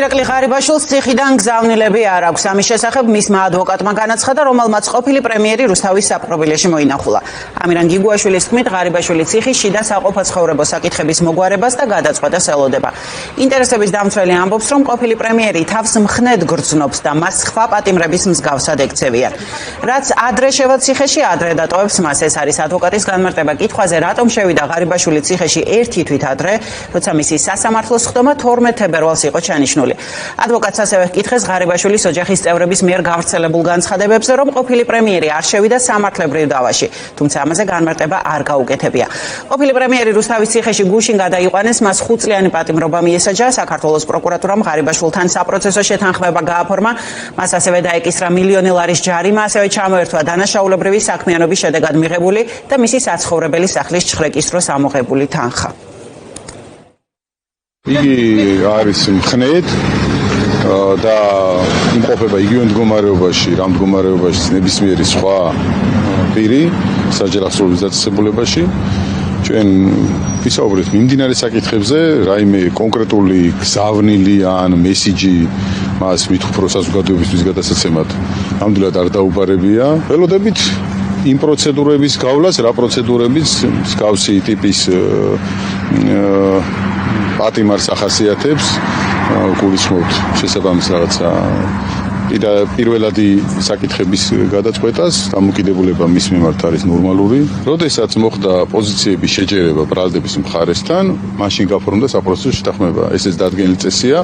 ირაკლი ღარიბაშვილს ციხიდან გზავნილები არ აქვს. ამის შესახებ მისმა ადვოკატმა განაცხადა, რომელმაც ყოფილი პრემიერი რუსთავის საპყრობილეში მოინახულა. ამირან გიგუაშვილის თქმით, ღარიბაშვილი ციხის შიდა საყოფაცხოვრებო საკითხების მოგვარებას და გადაწყვეტას ელოდება. ინტერესების დამცველი ამბობს, რომ ყოფილი პრემიერი თავს მხნედ გრძნობს და მას სხვა პატიმრების მსგავსად ექცევიან. რაც ადრე შევა ციხეში, ადრე დატოვებს მას. ეს არის ადვოკატის განმარტება კითხვაზე, რატომ შევიდა ღარიბაშვილი ციხეში ერთი თვით ადრე, როცა მისი სასამართლოს ხდომა 12 თებერვალს იყო ჩანიშნული. ადვოკატს ასევე ჰკითხეს ღარიბაშვილის ოჯახის წევრების მიერ გავრცელებულ განცხადებებზე, რომ ყოფილი პრემიერი არ შევიდა სამართლებრივ დავაში, თუმცა ამაზე განმარტება არ გაუკეთებია. ყოფილი პრემიერი რუსთავის ციხეში გუშინ გადაიყვანეს, მას 5 წლიანი პატიმრობა მიესაჯა. საქართველოს პროკურატურამ ღარიბაშვილთან საპროცესო შეთანხმება გააფორმა, მას ასევე დაეკისრა მილიონი ლარის ჯარიმა, ასევე ჩამოერთვა დანაშაულებრივი საქმიანობის შედეგად მიღებული და მისი საცხოვრებელი სახლის ჩხრეკის დროს ამოღებული თანხა. იგი არის მხნედ და იმყოფება იგივე მდგომარეობაში, რა მდგომარეობაში ნებისმიერი სხვა პირი საჯარახსოვრების დაწესებულებაში. ჩვენ ვისაუბრეთ მიმდინარე საკითხებზე, რაიმე კონკრეტული გზავნილი ან მესიჯი მას მით უფრო საზოგადოებისთვის გადასაცემად ნამდვილად არ დაუბარებია. ველოდებით იმ პროცედურების გავლას, რა პროცედურების მსგავსი ტიპის პატიმარს ახასიათებს, გულისხმობთ შესაბამის რაღაცა პირველადი საკითხების გადაწყვეტას, დამოკიდებულება მის მიმართ არის ნორმალური. როდესაც მოხდა პოზიციების შეჯერება ბრალდების მხარესთან, მაშინ გაფორმდა საპროცესო შეთანხმება. ესეც დადგენილი წესია.